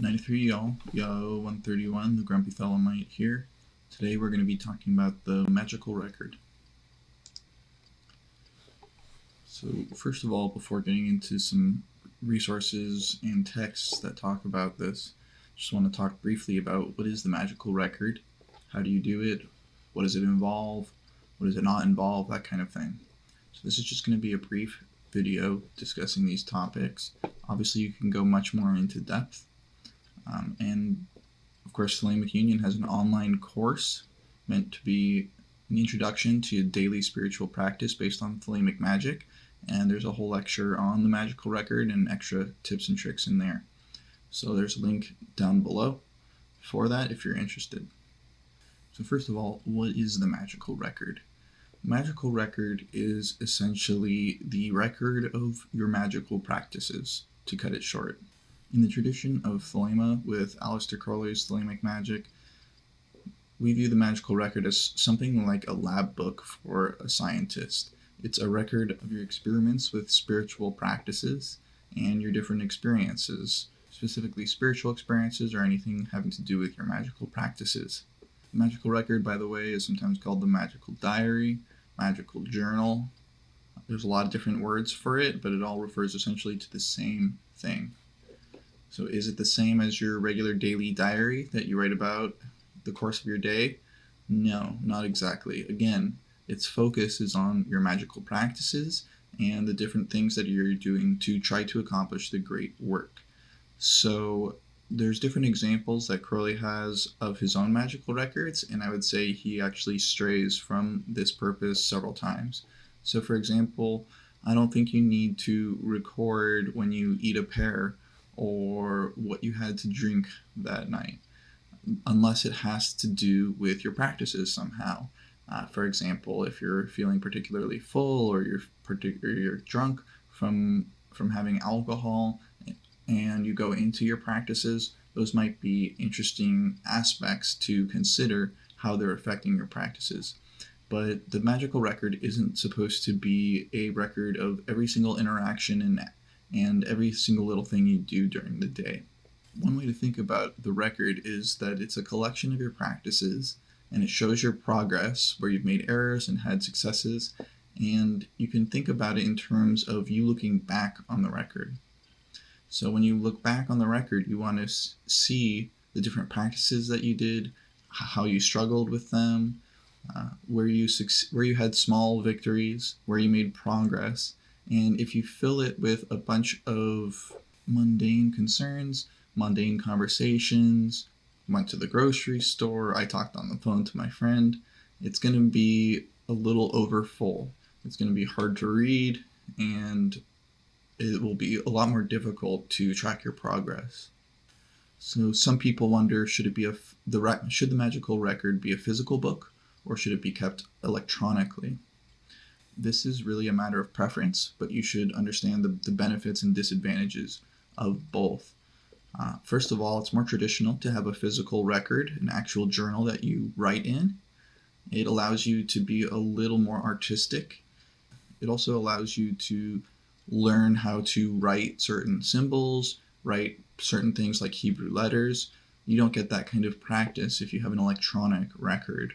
93 y'all, yo 131, the Grumpy Thelemic here. Today we're going to be talking about the magical record. So first of all, before getting into some resources and texts that talk about this, just want to talk briefly about what is the magical record, how do you do it, what does it involve, what does it not involve, that kind of thing. So this is just going to be a brief video discussing these topics. Obviously you can go much more into depth. And of course, Thelemic Union has an online course meant to be an introduction to daily spiritual practice based on Thelemic Magick, and there's a whole lecture on the magical record and extra tips and tricks in there. So there's a link down below for that if you're interested. So first of all, what is the magical record? The magical record is essentially the record of your magical practices, to cut it short. In the tradition of Thelema, with Crowley's Thelemic Magick, we view the magical record as something like a lab book for a scientist. It's a record of your experiments with spiritual practices and your different experiences, specifically spiritual experiences or anything having to do with your magical practices. The magical record, by the way, is sometimes called the magical diary, magical journal. There's a lot of different words for it, but it all refers essentially to the same thing. So is it the same as your regular daily diary that you write about the course of your day? No, not exactly. Again, its focus is on your magical practices and the different things that you're doing to try to accomplish the great work. So there's different examples that Crowley has of his own magical records, and I would say he actually strays from this purpose several times. So for example, I don't think you need to record when you eat a pear or what you had to drink that night, unless it has to do with your practices somehow. For example, if you're feeling particularly full or you're drunk from having alcohol and you go into your practices, those might be interesting aspects to consider how they're affecting your practices. But the magical record isn't supposed to be a record of every single interaction and every single little thing you do during the day. One way to think about the record is that it's a collection of your practices, and it shows your progress, where you've made errors and had successes, and you can think about it in terms of you looking back on the record. So when you look back on the record, you want to see the different practices that you did, how you struggled with them, where you had small victories, where you made progress. And if you fill it with a bunch of mundane concerns, mundane conversations, went to the grocery store, I talked on the phone to my friend, it's going to be a little overfull. It's going to be hard to read, and it will be a lot more difficult to track your progress. So some people wonder, should the magical record be a physical book, or should it be kept electronically? This is really a matter of preference, but you should understand the benefits and disadvantages of both. First of all, it's more traditional to have a physical record, an actual journal that you write in. It allows you to be a little more artistic. It also allows you to learn how to write certain symbols, write certain things like Hebrew letters. You don't get that kind of practice if you have an electronic record.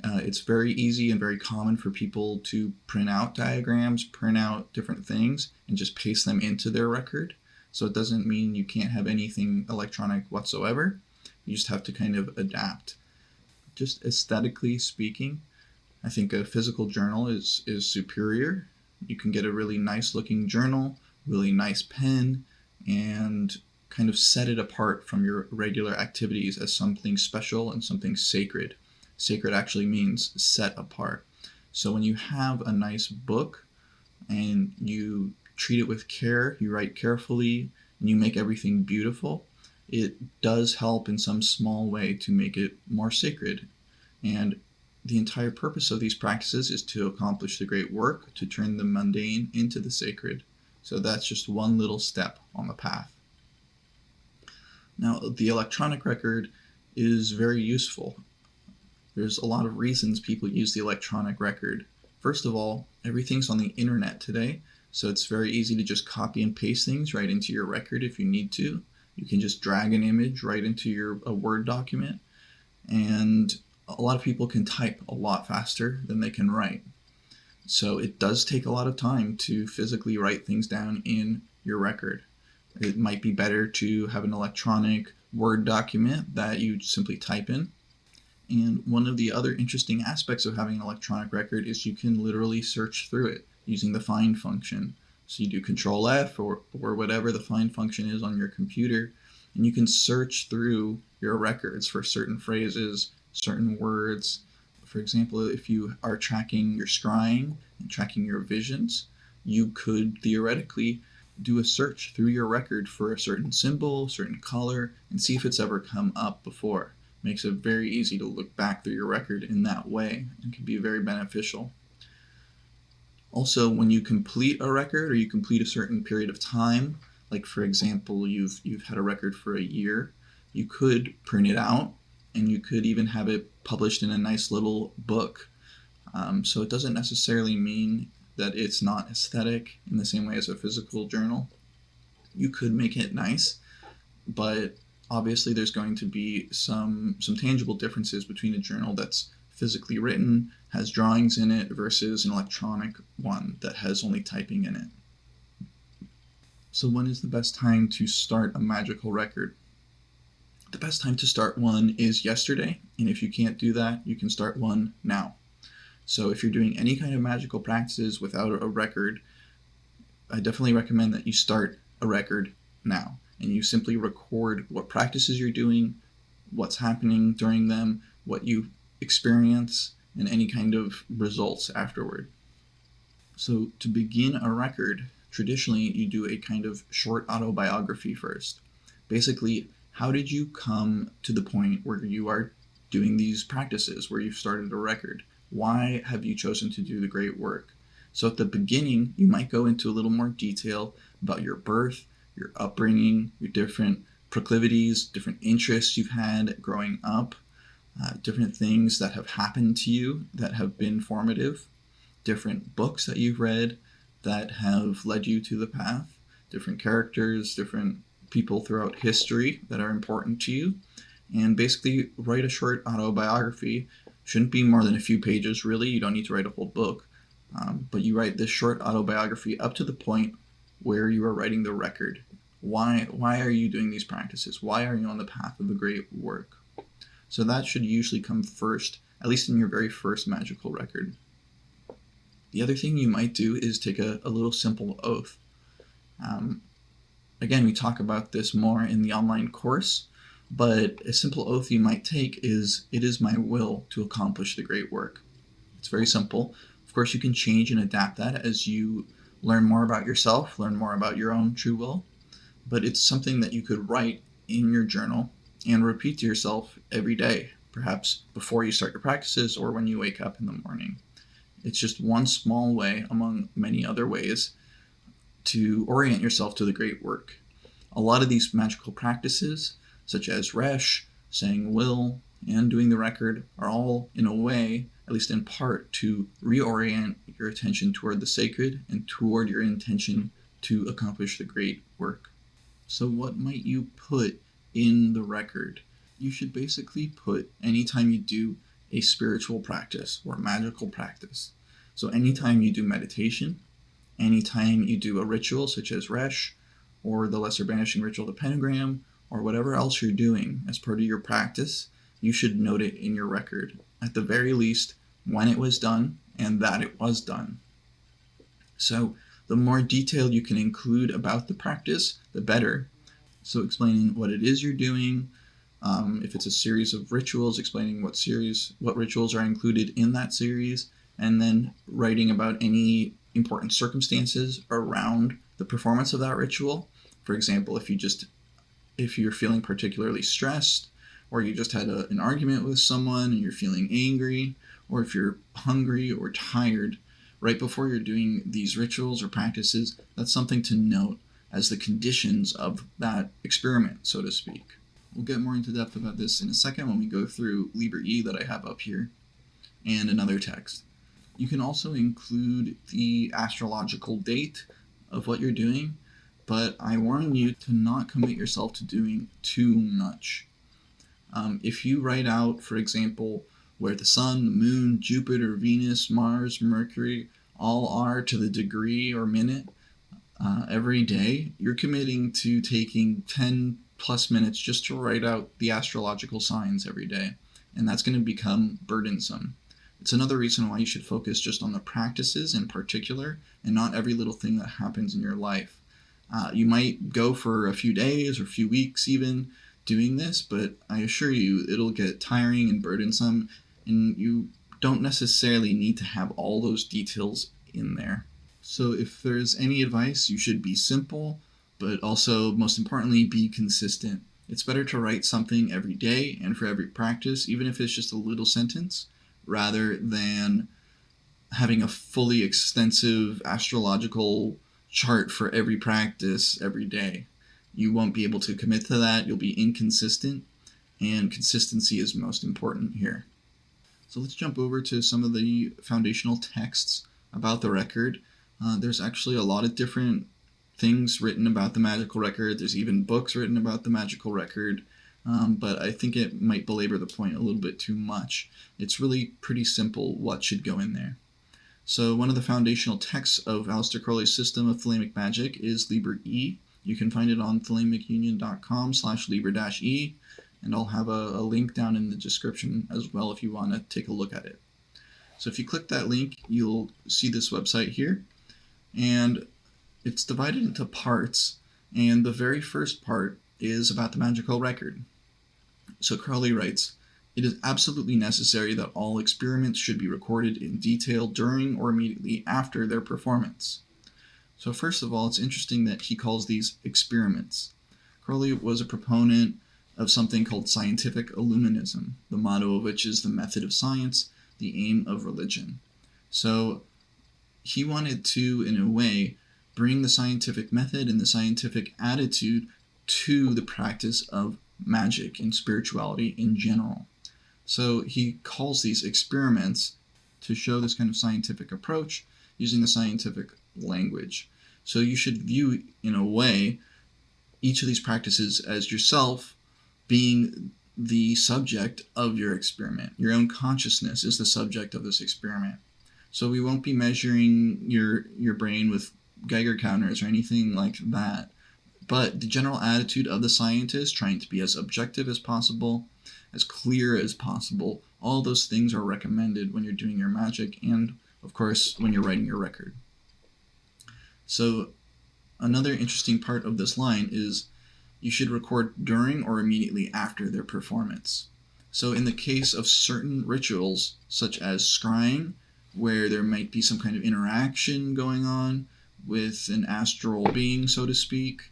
It's very easy and very common for people to print out diagrams, print out different things, and just paste them into their record. So it doesn't mean you can't have anything electronic whatsoever. You just have to kind of adapt. Just aesthetically speaking, I think a physical journal is superior. You can get a really nice looking journal, really nice pen, and kind of set it apart from your regular activities as something special and something sacred. Sacred actually means set apart. So when you have a nice book and you treat it with care, you write carefully, and you make everything beautiful, it does help in some small way to make it more sacred. And the entire purpose of these practices is to accomplish the great work, to turn the mundane into the sacred. So that's just one little step on the path. Now, the electronic record is very useful. There's a lot of reasons people use the electronic record. First of all, everything's on the internet today, so it's very easy to just copy and paste things right into your record if you need to. You can just drag an image right into a Word document, and a lot of people can type a lot faster than they can write. So it does take a lot of time to physically write things down in your record. It might be better to have an electronic Word document that you simply type in. And one of the other interesting aspects of having an electronic record is you can literally search through it using the find function. So you do Control F or whatever the find function is on your computer, and you can search through your records for certain phrases, certain words. For example, if you are tracking your scrying and tracking your visions, you could theoretically do a search through your record for a certain symbol, certain color, and see if it's ever come up before. Makes it very easy to look back through your record in that way and can be very beneficial. Also, when you complete a record or you complete a certain period of time, like for example, you've had a record for a year, you could print it out and you could even have it published in a nice little book. So it doesn't necessarily mean that it's not aesthetic in the same way as a physical journal. You could make it nice, but obviously there's going to be some tangible differences between a journal that's physically written, has drawings in it, versus an electronic one that has only typing in it. So when is the best time to start a magical record? The best time to start one is yesterday, and if you can't do that, you can start one now. So if you're doing any kind of magical practices without a record, I definitely recommend that you start a record now, and you simply record what practices you're doing, what's happening during them, what you experience, and any kind of results afterward. So to begin a record, traditionally you do a kind of short autobiography first. Basically, how did you come to the point where you are doing these practices, where you've started a record? Why have you chosen to do the great work? So at the beginning, you might go into a little more detail about your birth, your upbringing, your different proclivities, different interests you've had growing up, different things that have happened to you that have been formative, different books that you've read that have led you to the path, different characters, different people throughout history that are important to you, and basically write a short autobiography. Shouldn't be more than a few pages, really. You don't need to write a whole book, but you write this short autobiography up to the point where you are writing the record. Why are you doing these practices? Why are you on the path of the great work? So that should usually come first, at least in your very first magical record. The other thing you might do is take a little simple oath. Again, we talk about this more in the online course, but a simple oath you might take is, "It is my will to accomplish the great work." It's very simple. Of course, you can change and adapt that as you learn more about yourself, learn more about your own true will, but it's something that you could write in your journal and repeat to yourself every day, perhaps before you start your practices or when you wake up in the morning. It's just one small way among many other ways to orient yourself to the great work. A lot of these magical practices, such as Resh, saying will, and doing the record, are all in a way, at least in part, to reorient your attention toward the sacred and toward your intention to accomplish the great work. So what might you put in the record? You should basically put anytime you do a spiritual practice or magical practice. So anytime you do meditation, anytime you do a ritual such as Resh, or the lesser banishing ritual, the pentagram, or whatever else you're doing as part of your practice, you should note it in your record. At the very least, when it was done and that it was done. So the more detail you can include about the practice, the better. So explaining what it is you're doing, if it's a series of rituals, explaining what rituals are included in that series, and then writing about any important circumstances around the performance of that ritual. For example, if you're feeling particularly stressed, or you just had an argument with someone and you're feeling angry, or if you're hungry or tired, right before you're doing these rituals or practices, that's something to note as the conditions of that experiment, so to speak. We'll get more into depth about this in a second when we go through Liber E that I have up here, and another text. You can also include the astrological date of what you're doing. but I warn you to not commit yourself to doing too much. If you write out, for example, where the sun, the moon, Jupiter, Venus, Mars, Mercury all are to the degree or minute every day, you're committing to taking 10 plus minutes just to write out the astrological signs every day. And that's going to become burdensome. It's another reason why you should focus just on the practices in particular and not every little thing that happens in your life. You might go for a few days or a few weeks even doing this, but I assure you it'll get tiring and burdensome, and you don't necessarily need to have all those details in there. So if there's any advice, you should be simple, but also, most importantly, be consistent. It's better to write something every day and for every practice, even if it's just a little sentence, rather than having a fully extensive astrological chart for every practice every day. You won't be able to commit to that, you'll be inconsistent, and consistency is most important here. So let's jump over to some of the foundational texts about the record. There's actually a lot of different things written about the magical record. There's even books written about the magical record, but I think it might belabor the point a little bit too much. It's really pretty simple what should go in there. So one of the foundational texts of Aleister Crowley's system of Thelemic Magick is Liber E. You can find it on thelemic.com/liber-e, and I'll have a link down in the description as well if you want to take a look at it. So if you click that link, you'll see this website here, and it's divided into parts, and the very first part is about the magical record. So Crowley writes, "It is absolutely necessary that all experiments should be recorded in detail during or immediately after their performance." So first of all, it's interesting that he calls these experiments. Crowley was a proponent of something called scientific illuminism, the motto of which is the method of science, the aim of religion. So he wanted to, in a way, bring the scientific method and the scientific attitude to the practice of magic and spirituality in general. So he calls these experiments to show this kind of scientific approach using the scientific language. So you should view, in a way, each of these practices as yourself being the subject of your experiment. Your own consciousness is the subject of this experiment. So we won't be measuring your brain with Geiger counters or anything like that. But the general attitude of the scientist, trying to be as objective as possible, as clear as possible, all those things are recommended when you're doing your magic and, of course, when you're writing your record. So another interesting part of this line is you should record during or immediately after their performance. So in the case of certain rituals, such as scrying, where there might be some kind of interaction going on with an astral being, so to speak,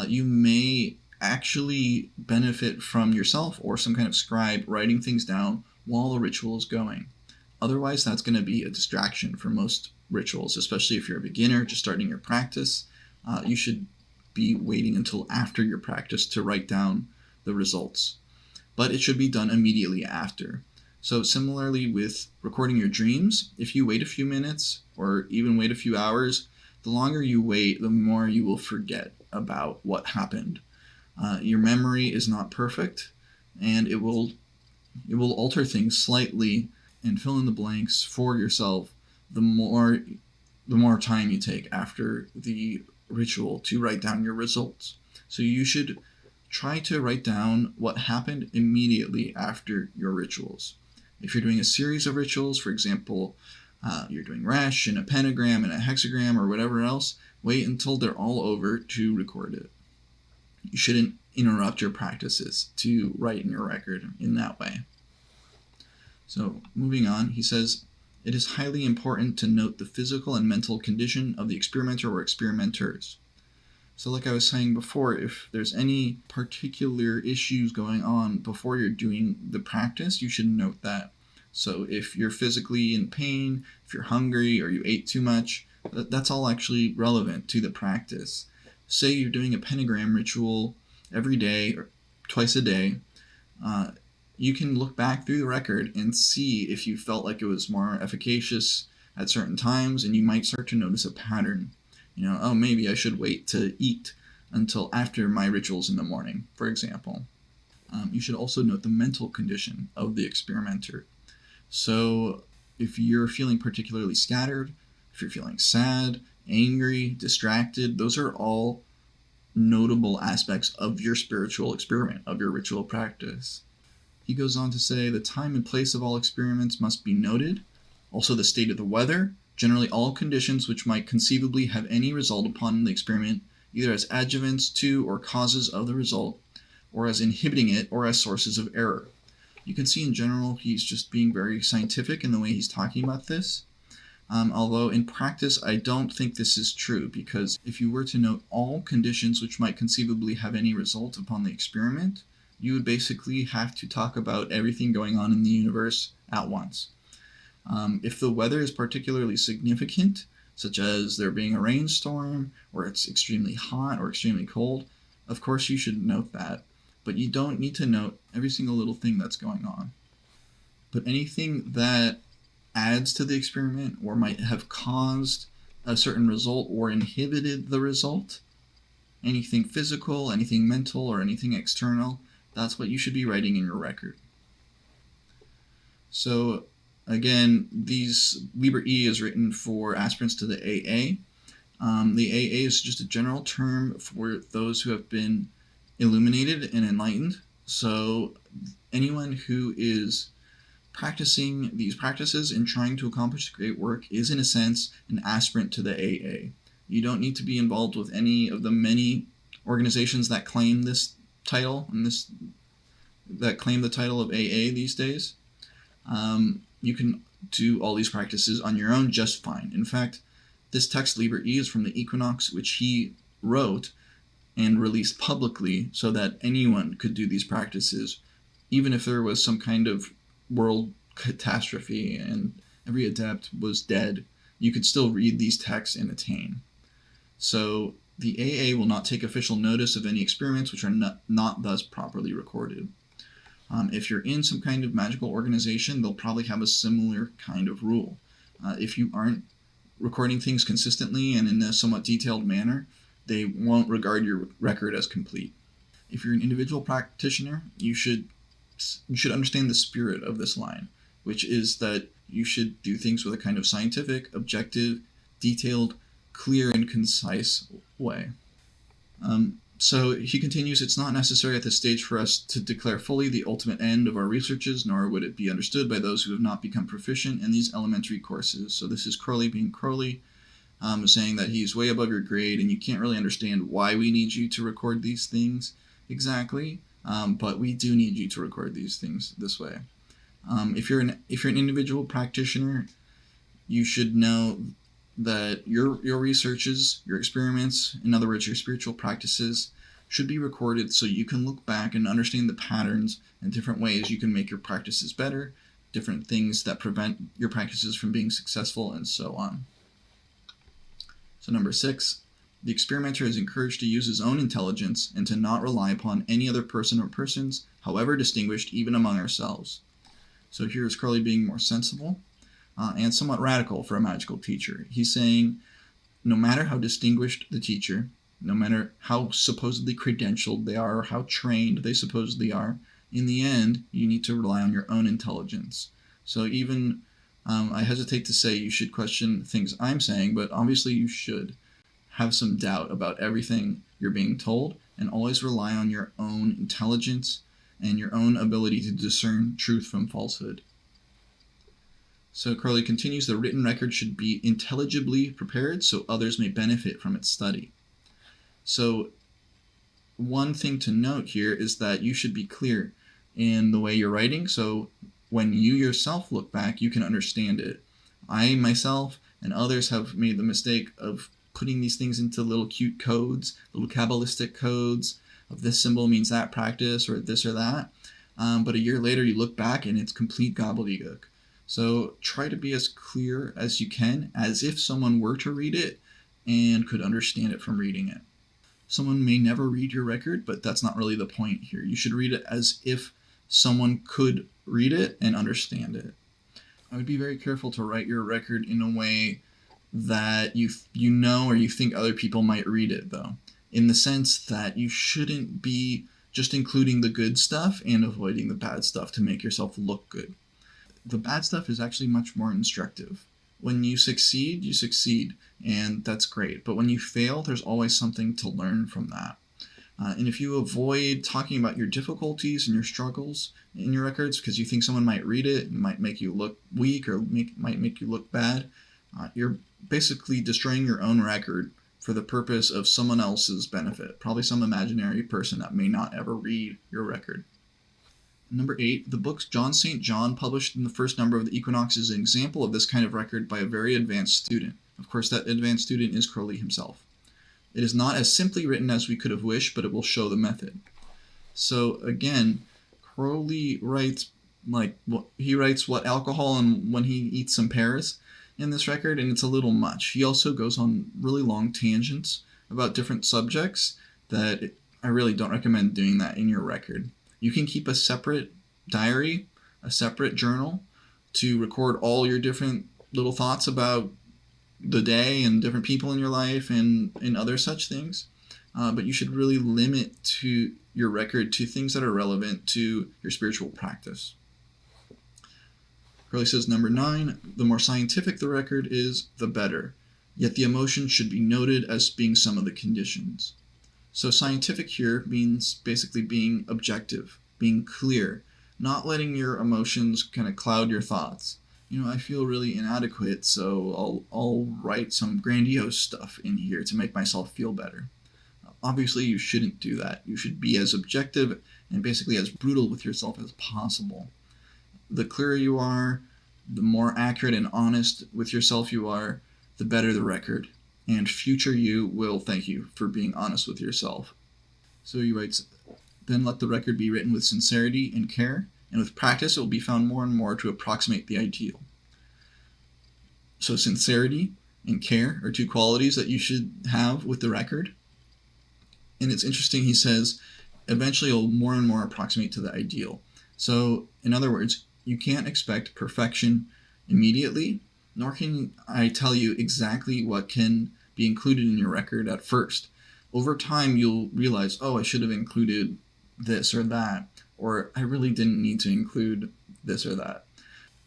you may actually benefit from yourself or some kind of scribe writing things down while the ritual is going. Otherwise, that's going to be a distraction for most rituals, especially if you're a beginner just starting your practice. You should be waiting until after your practice to write down the results. But it should be done immediately after. So similarly with recording your dreams, if you wait a few minutes or even wait a few hours, the longer you wait, the more you will forget about what happened. Your memory is not perfect, and it will alter things slightly and fill in the blanks for yourself the more time you take after the ritual to write down your results. So you should try to write down what happened immediately after your rituals. If you're doing a series of rituals, for example, you're doing Resh and a pentagram and a hexagram or whatever else, wait until they're all over to record it. You shouldn't interrupt your practices to write in your record in that way. So moving on, he says, "It is highly important to note the physical and mental condition of the experimenter or experimenters." So like I was saying before, if there's any particular issues going on before you're doing the practice, you should note that. So if you're physically in pain, if you're hungry, or you ate too much, that's all actually relevant to the practice. Say you're doing a pentagram ritual every day or twice a day, you can look back through the record and see if you felt like it was more efficacious at certain times, and you might start to notice a pattern. Oh, maybe I should wait to eat until after my rituals in the morning, for example. You should also note the mental condition of the experimenter. So if you're feeling particularly scattered, if you're feeling sad, angry, distracted, those are all notable aspects of your spiritual experiment, of your ritual practice. He goes on to say the time and place of all experiments must be noted, also the state of the weather, generally all conditions which might conceivably have any result upon the experiment, either as adjuvants to or causes of the result, or as inhibiting it, or as sources of error. You can see in general he's just being very scientific in the way he's talking about this. Although in practice I don't think this is true, because if you were to note all conditions which might conceivably have any result upon the experiment, you would basically have to talk about everything going on in the universe at once. If the weather is particularly significant, such as there being a rainstorm, or it's extremely hot or extremely cold, of course you should note that. But you don't need to note every single little thing that's going on. But anything that adds to the experiment or might have caused a certain result or inhibited the result, anything physical, anything mental, or anything external, that's what you should be writing in your record. So again, these Liber E is written for aspirants to the AA. The AA is just a general term for those who have been illuminated and enlightened. So anyone who is practicing these practices and trying to accomplish great work is, in a sense, an aspirant to the AA. You don't need to be involved with any of the many organizations that claim this title and that claim the title of AA these days. You can do all these practices on your own just fine. In fact, this text Liber E is from the Equinox, which he wrote and released publicly so that anyone could do these practices, even if there was some kind of world catastrophe and every adept was dead. You could still read these texts and attain. So the AA will not take official notice of any experiments which are not thus properly recorded. If you're in some kind of magical organization, they'll probably have a similar kind of rule. If you aren't recording things consistently and in a somewhat detailed manner, they won't regard your record as complete. If you're an individual practitioner, you should understand the spirit of this line, which is that you should do things with a kind of scientific, objective, detailed, clear, and concise way. So he continues, it's not necessary at this stage for us to declare fully the ultimate end of our researches, nor would it be understood by those who have not become proficient in these elementary courses. So this is Crowley being Crowley, saying that he's way above your grade and you can't really understand why we need you to record these things exactly, but we do need you to record these things this way. If you're an individual practitioner, you should know that your researches, your experiments, in other words, your spiritual practices, should be recorded so you can look back and understand the patterns and different ways you can make your practices better, different things that prevent your practices from being successful, and so on. So number 6, the experimenter is encouraged to use his own intelligence and to not rely upon any other person or persons, however distinguished, even among ourselves. So here is Crowley being more sensible and somewhat radical for a magical teacher. He's saying, no matter how distinguished the teacher, no matter how supposedly credentialed they are or how trained they supposedly are, in the end, you need to rely on your own intelligence. So even, I hesitate to say you should question things I'm saying, but obviously you should have some doubt about everything you're being told and always rely on your own intelligence and your own ability to discern truth from falsehood. So Crowley continues, the written record should be intelligibly prepared so others may benefit from its study. So one thing to note here is that you should be clear in the way you're writing, so when you yourself look back, you can understand it. I myself and others have made the mistake of putting these things into little cute codes, little Kabbalistic codes of this symbol means that practice or this or that. But a year later you look back and it's complete gobbledygook. So try to be as clear as you can, as if someone were to read it and could understand it from reading it. Someone may never read your record, but that's not really the point here. You should read it as if someone could read it and understand it. I would be very careful to write your record in a way that you know or you think other people might read it, though, in the sense that you shouldn't be just including the good stuff and avoiding the bad stuff to make yourself look good. The bad stuff is actually much more instructive. When you succeed, and that's great. But when you fail, there's always something to learn from that. And if you avoid talking about your difficulties and your struggles in your records because you think someone might read it and might make you look weak or might make you look bad, you're basically destroying your own record for the purpose of someone else's benefit, probably some imaginary person that may not ever read your record. Number 8, the book John St. John, published in the first number of the Equinox, is an example of this kind of record by a very advanced student. Of course, that advanced student is Crowley himself. It is not as simply written as we could have wished, but it will show the method. So again, Crowley writes what alcohol and when he eats some pears in this record, and it's a little much. He also goes on really long tangents about different subjects that I really don't recommend doing that in your record. You can keep a separate diary, a separate journal to record all your different little thoughts about the day and different people in your life and other such things. But you should really limit to your record to things that are relevant to your spiritual practice. Crowley says, number 9, the more scientific the record is, the better. Yet the emotion should be noted as being some of the conditions. So scientific here means basically being objective, being clear, not letting your emotions kind of cloud your thoughts. I feel really inadequate, so I'll write some grandiose stuff in here to make myself feel better. Obviously, you shouldn't do that. You should be as objective and basically as brutal with yourself as possible. The clearer you are, the more accurate and honest with yourself you are, the better the record. And future you will thank you for being honest with yourself. So he writes, then let the record be written with sincerity and care, and with practice it will be found more and more to approximate the ideal. So sincerity and care are 2 qualities that you should have with the record. And it's interesting, he says, eventually it will more and more approximate to the ideal. So, in other words, you can't expect perfection immediately, nor can I tell you exactly what can be included in your record at first. Over time, you'll realize, I should have included this or that, or I really didn't need to include this or that.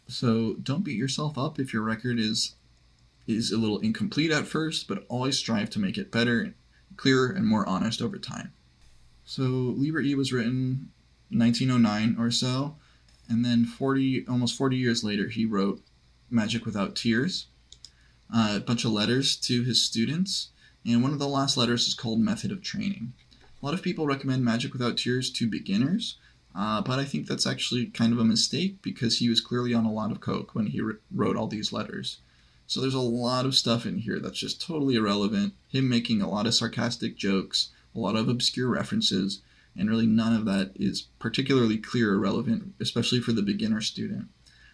So don't beat yourself up if your record is a little incomplete at first, but always strive to make it better, clearer, and more honest over time. So Liber E was written 1909 or so, and then almost 40 years later, he wrote Magick Without Tears, a bunch of letters to his students, and one of the last letters is called Method of Training. A lot of people recommend Magick Without Tears to beginners, but I think that's actually kind of a mistake because he was clearly on a lot of coke when he wrote all these letters. So there's a lot of stuff in here that's just totally irrelevant, him making a lot of sarcastic jokes, a lot of obscure references, and really none of that is particularly clear or relevant, especially for the beginner student.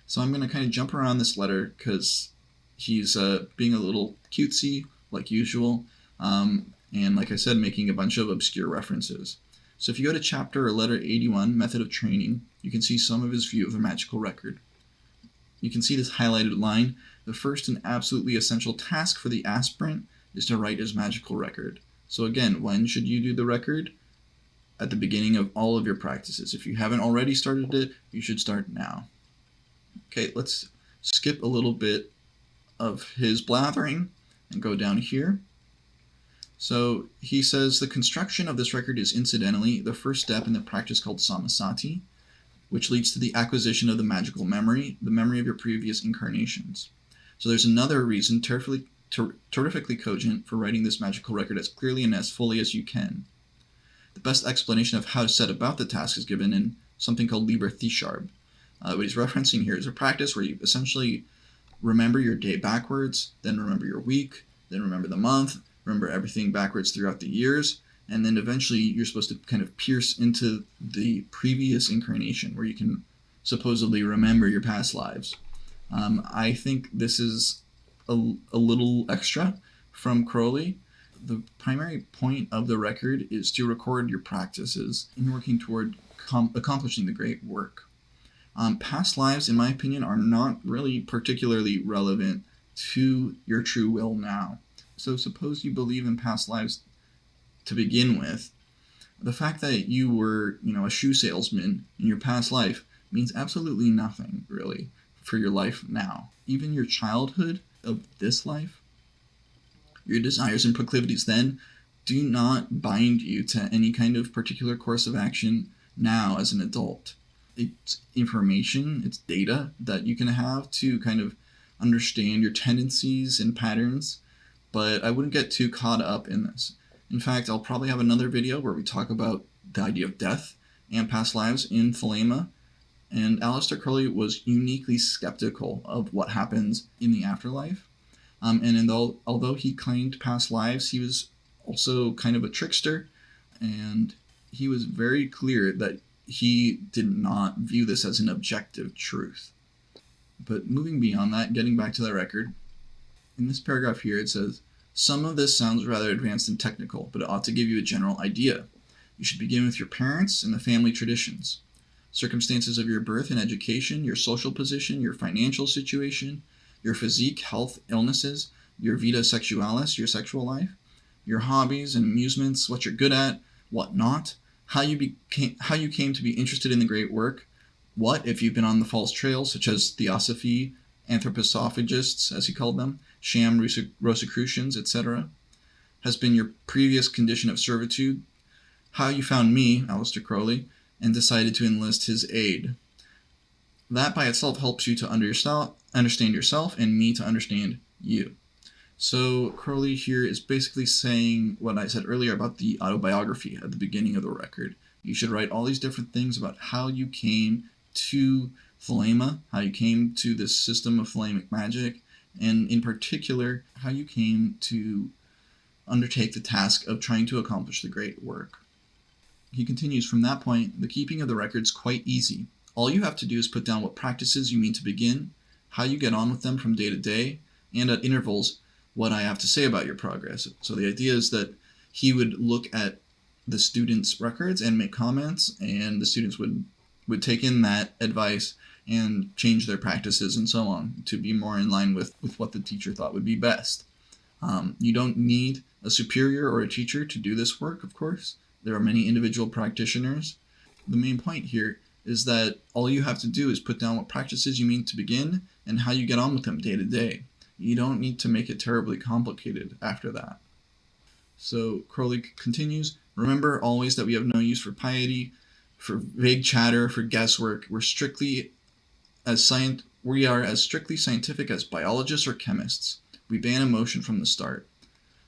So I'm going to kind of jump around this letter because he's being a little cutesy, like usual, and like I said, making a bunch of obscure references. So if you go to chapter or letter 81, Method of Training, you can see some of his view of the magical record. You can see this highlighted line. The first and absolutely essential task for the aspirant is to write his magical record. So again, when should you do the record? At the beginning of all of your practices. If you haven't already started it, you should start now. Okay, let's skip a little bit of his blathering and go down here. So he says the construction of this record is incidentally the first step in the practice called samasati, which leads to the acquisition of the magical memory, the memory of your previous incarnations. So there's another reason terrifically cogent for writing this magical record as clearly and as fully as you can. The best explanation of how to set about the task is given in something called Liber Thisharb. What he's referencing here is a practice where you essentially remember your day backwards, then remember your week, then remember the month, remember everything backwards throughout the years, and then eventually you're supposed to kind of pierce into the previous incarnation where you can supposedly remember your past lives. I think this is a little extra from Crowley. The primary point of the record is to record your practices in working toward accomplishing the great work. Past lives, in my opinion, are not really particularly relevant to your true will now. So suppose you believe in past lives to begin with. The fact that you were, a shoe salesman in your past life means absolutely nothing, really, for your life now. Even your childhood of this life, your desires and proclivities then do not bind you to any kind of particular course of action now as an adult. It's information, it's data that you can have to kind of understand your tendencies and patterns, but I wouldn't get too caught up in this. In fact, I'll probably have another video where we talk about the idea of death and past lives in Thelema, and Aleister Crowley was uniquely skeptical of what happens in the afterlife. Although he claimed past lives, he was also kind of a trickster, and he was very clear that he did not view this as an objective truth. But moving beyond that, getting back to the record, in this paragraph here it says, "Some of this sounds rather advanced and technical, but it ought to give you a general idea. You should begin with your parents and the family traditions. Circumstances of your birth and education, your social position, your financial situation, your physique, health, illnesses, your vita sexualis, your sexual life, your hobbies and amusements, what you're good at, what not, how you came to be interested in the great work, what, if you've been on the false trails, such as theosophy, anthroposophagists, as he called them, sham Rosicrucians, etc., has been your previous condition of servitude, how you found me, Aleister Crowley, and decided to enlist his aid. That by itself helps you to understand yourself and me to understand you." So Crowley here is basically saying what I said earlier about the autobiography at the beginning of the record. You should write all these different things about how you came to Thelema, how you came to this system of Thelemic magic, and in particular, how you came to undertake the task of trying to accomplish the great work. He continues, "From that point, the keeping of the record's quite easy. All you have to do is put down what practices you mean to begin, how you get on with them from day to day, and at intervals, what I have to say about your progress." So the idea is that he would look at the students' records and make comments, and the students would take in that advice and change their practices and so on to be more in line with what the teacher thought would be best. You don't need a superior or a teacher to do this work, of course. There are many individual practitioners. The main point here is that all you have to do is put down what practices you mean to begin and how you get on with them day to day. You don't need to make it terribly complicated after that. So Crowley continues, "Remember always that we have no use for piety, for vague chatter, for guesswork. We are as strictly scientific as biologists or chemists. We ban emotion from the start."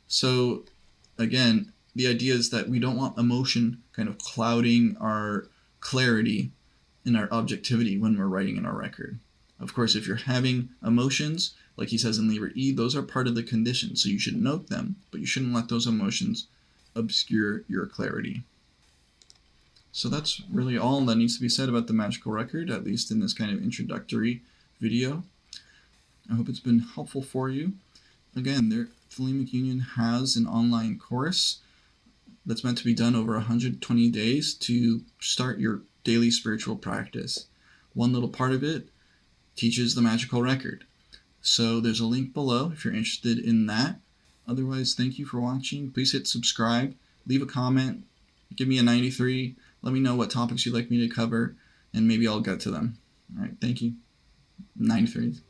So again, the idea is that we don't want emotion kind of clouding our clarity and our objectivity when we're writing in our record. Of course, if you're having emotions, like he says in Liber E, those are part of the condition, so you should note them, but you shouldn't let those emotions obscure your clarity. So that's really all that needs to be said about the magical record, at least in this kind of introductory video. I hope it's been helpful for you. Again, Thelemic Union has an online course that's meant to be done over 120 days to start your daily spiritual practice. One little part of it teaches the magical record. So there's a link below if you're interested in that. Otherwise, thank you for watching. Please hit subscribe, leave a comment, give me a 93, let me know what topics you'd like me to cover, and maybe I'll get to them. All right, thank you. 93.